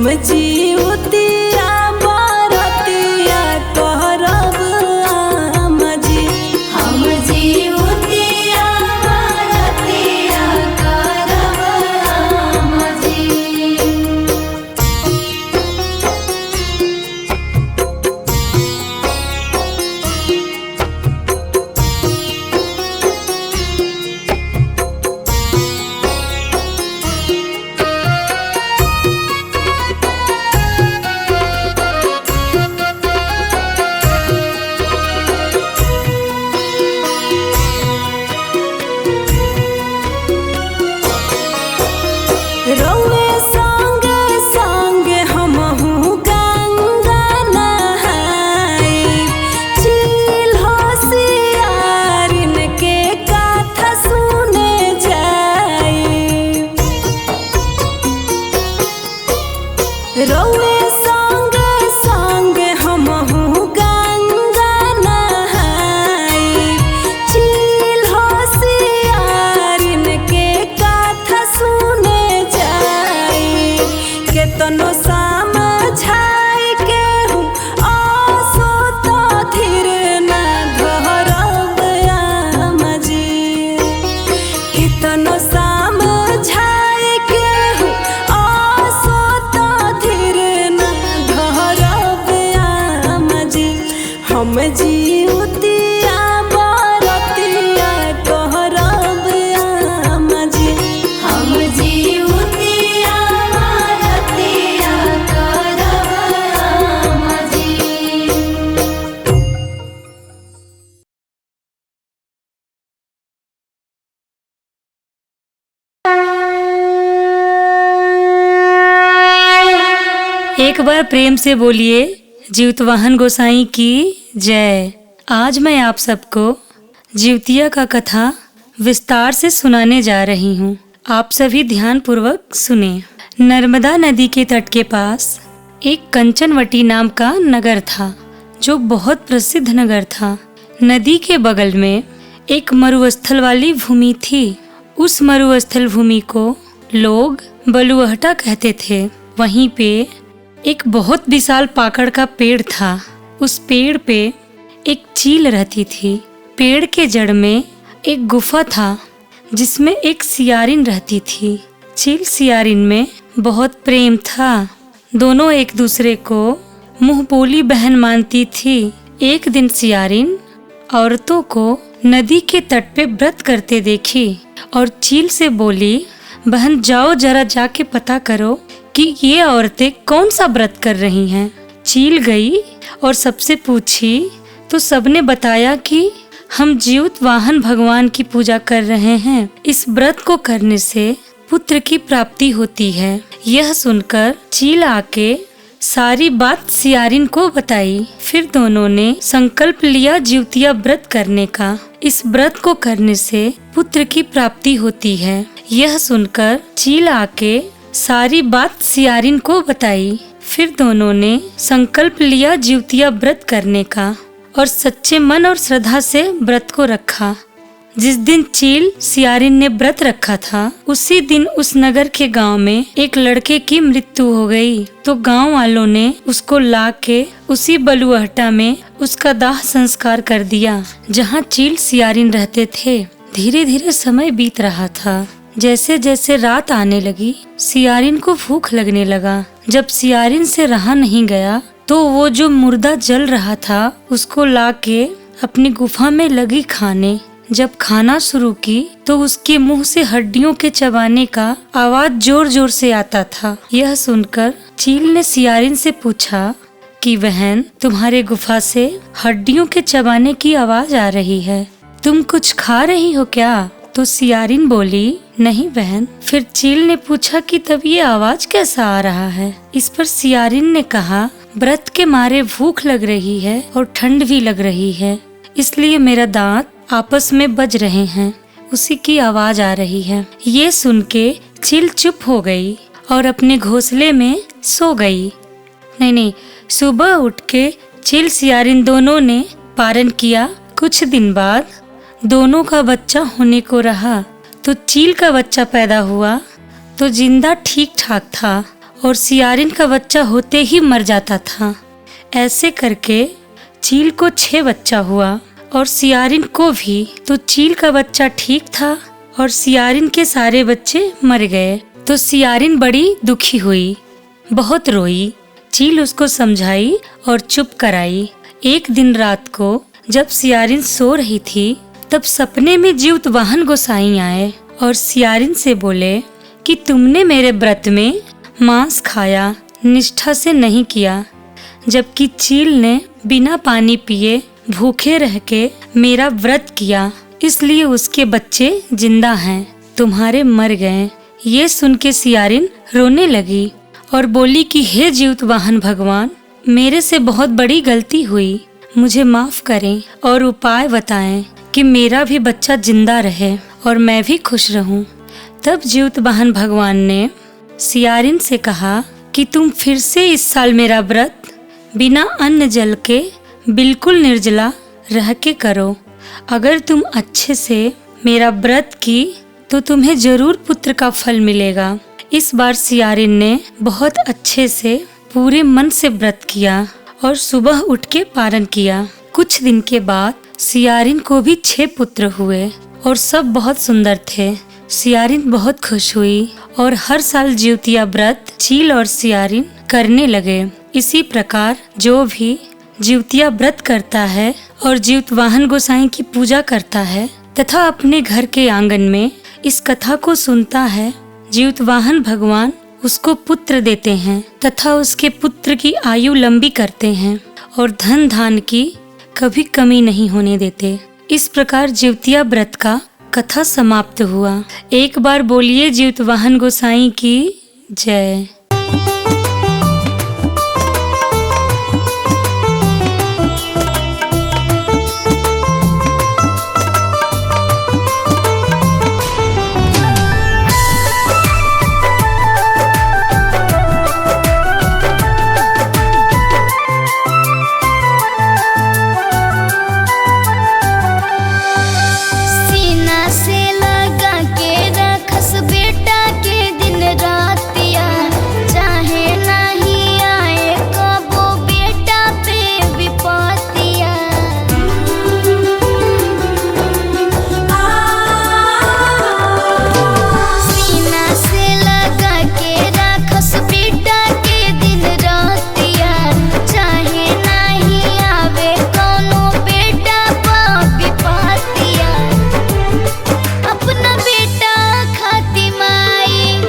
जीवतिया बरतिया करब आम जी। हम जीवतिया बरतिया करब आम जी। रउए संगे संगे हमहू गंगा नहाई। चील होशियारिन के कथा सुने जाई। रउए संगे संगे हमहू गंगा नहाई। चील होशियारिन के कथा सुने जाई। केतनो समझाई केहू आसो तो धीर ना धरब आम जी। केतनो समझाई केहू आसो तो धीर ना धरब आम जी। हम जीवतिया बरतिया करब आम जी। हम जीवतिया बरतिया करब आम जी। एक बार प्रेम से बोलिए जीवतवाहन गोसाई की जय। आज मैं आप सबको जीवतिया का कथा विस्तार से सुनाने जा रही हूँ। आप सभी ध्यान पूर्वक सुने। नर्मदा नदी के तट के पास एक कंचनवटी नाम का नगर था, जो बहुत प्रसिद्ध नगर था। नदी के बगल में एक मरुस्थल वाली भूमि थी। उस मरुस्थल भूमि को लोग बलुअहटा कहते थे। वहीं पे एक बहुत विशाल पाकड़ का पेड़ था। उस पेड़ पे एक चील रहती थी। पेड़ के जड़ में एक गुफा था जिसमें एक सियारिन रहती थी। चील सियारिन में बहुत प्रेम था। दोनों एक दूसरे को मुंह बोली बहन मानती थी। एक दिन सियारिन औरतों को नदी के तट पे व्रत करते देखी और चील से बोली, बहन जाओ जरा जाके पता करो कि ये औरतें कौन सा व्रत कर रही हैं। चील गई और सबसे पूछी तो सबने बताया कि हम जीवतवाहन भगवान की पूजा कर रहे हैं। इस व्रत को करने से पुत्र की प्राप्ति होती है। यह सुनकर चील आके सारी बात सियारिन को बताई। फिर दोनों ने संकल्प लिया जीवतिया व्रत करने का। इस व्रत को करने से पुत्र की प्राप्ति होती है। यह सुनकर चील आके सारी बात सियारिन को बताई। फिर दोनों ने संकल्प लिया जीवतिया व्रत करने का और सच्चे मन और श्रद्धा से व्रत को रखा। जिस दिन चील सियारिन ने व्रत रखा था, उसी दिन उस नगर के गांव में एक लड़के की मृत्यु हो गई। तो गांव वालों ने उसको ला के उसी बलुअहटा में उसका दाह संस्कार कर दिया, जहां चील सियारिन रहते थे। धीरे धीरे समय बीत रहा था। जैसे जैसे रात आने लगी, सियारिन को भूख लगने लगा। जब सियारिन से रहा नहीं गया, तो वो जो मुर्दा जल रहा था उसको लाके अपनी गुफा में लगी खाने। जब खाना शुरू की तो उसके मुंह से हड्डियों के चबाने का आवाज जोर जोर से आता था। यह सुनकर चील ने सियारिन से पूछा कि बहन, तुम्हारे गुफा से हड्डियों के चबाने की आवाज आ रही है, तुम कुछ खा रही हो क्या? तो सियारिन बोली, नहीं बहन। फिर चील ने पूछा कि तब ये आवाज कैसा आ रहा है? इस पर सियारिन ने कहा, व्रत के मारे भूख लग रही है और ठंड भी लग रही है, इसलिए मेरा दांत आपस में बज रहे हैं, उसी की आवाज आ रही है। ये सुन के चील चुप हो गई और अपने घोंसले में सो गई। नहीं, सुबह उठ के चील सियारिन दोनों ने पारण किया। कुछ दिन बाद दोनों का बच्चा होने को रहा। तो चील का बच्चा पैदा हुआ तो जिंदा ठीक ठाक था और सियारिन का बच्चा होते ही मर जाता था। ऐसे करके चील को 6 बच्चा हुआ और सियारिन को भी। तो चील का बच्चा ठीक था और सियारिन के सारे बच्चे मर गए। तो सियारिन बड़ी दुखी हुई, बहुत रोई। चील उसको समझाई और चुप कराई। एक दिन रात को जब सियारिन सो रही थी, तब सपने में जीवतवाहन गोसाई आए और सियारिन से बोले कि तुमने मेरे व्रत में मांस खाया, निष्ठा से नहीं किया, जबकि चील ने बिना पानी पिए भूखे रह के मेरा व्रत किया, इसलिए उसके बच्चे जिंदा हैं, तुम्हारे मर गए। ये सुन के सियारिन रोने लगी और बोली कि हे जीवतवाहन भगवान, मेरे से बहुत बड़ी गलती हुई, मुझे माफ करें और उपाय बताएं कि मेरा भी बच्चा जिंदा रहे और मैं भी खुश रहूं। तब जीवतवाहन भगवान ने सियारिन से कहा कि तुम फिर से इस साल मेरा व्रत बिना अन्न जल के बिल्कुल निर्जला रह के करो। अगर तुम अच्छे से मेरा व्रत की तो तुम्हें जरूर पुत्र का फल मिलेगा। इस बार सियारिन ने बहुत अच्छे से पूरे मन से व्रत किया और सुबह उठ के पारण किया। कुछ दिन के बाद सियारिन को भी 6 पुत्र हुए और सब बहुत सुंदर थे। सियारिन बहुत खुश हुई और हर साल जिउतिया व्रत चील और सियारिन करने लगे। इसी प्रकार जो भी जिउतिया व्रत करता है और जीवतवाहन गोसाई की पूजा करता है तथा अपने घर के आंगन में इस कथा को सुनता है, जीवतवाहन भगवान उसको पुत्र देते हैं तथा उसके पुत्र की आयु लंबी करते हैं और धन धान की कभी कमी नहीं होने देते। इस प्रकार जिउतिया व्रत का कथा समाप्त हुआ। एक बार बोलिए जीवतवाहन गोसाई की जय। सीना से लगा के रखस बेटा के दिन रातिया, चाहे नहीं आए कबो बेटा पे विपतिया। सीना से लगा के रखस बेटा के दिन रातिया, चाहे नहीं आवे कोनो बेटा पा विपतिया। अपना बेटा खाती माई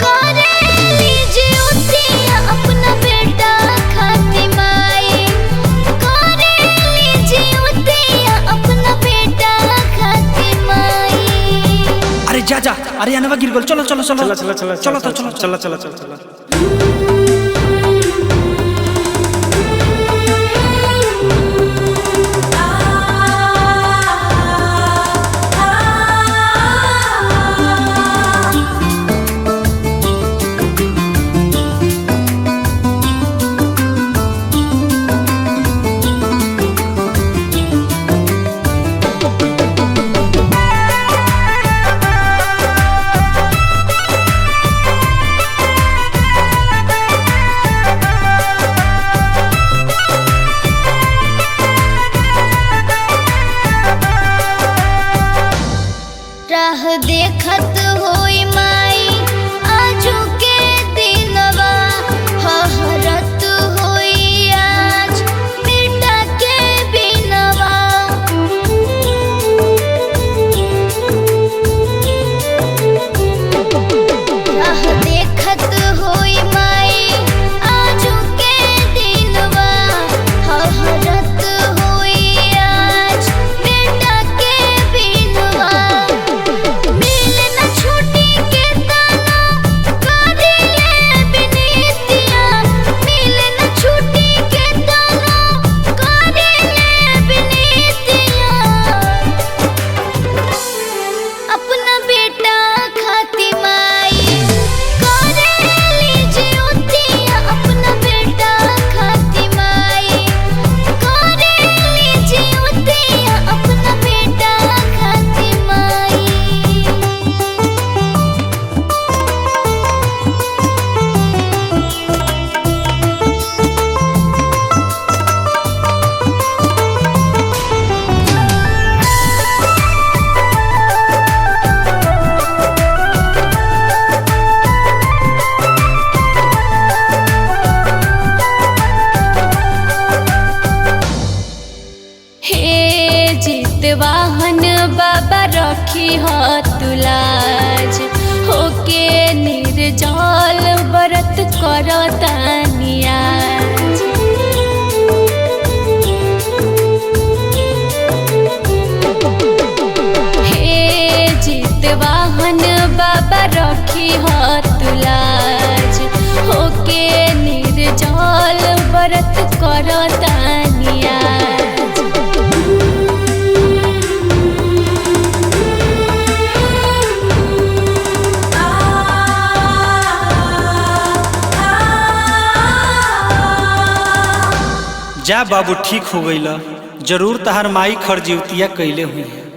करे लीजिए उतिया, अपना बेटा खाती माई करे लीजिए उतिया, अपना बेटा खाती माई। अरे जा जा, अरे अनवा गिर गल, चलो चलो चलो चला चला चलो तो चलो चला चला चला चला। रखी हो तुलाज होके निर्जल व्रत करतानी आज। हे जितवाहन बाबा रखी हो तुलाज होके निर्जल व्रत करतानी आज। जा बाबू ठीक हो गईल, जरूर तहार माई खरजीवतिया कैले हुई है।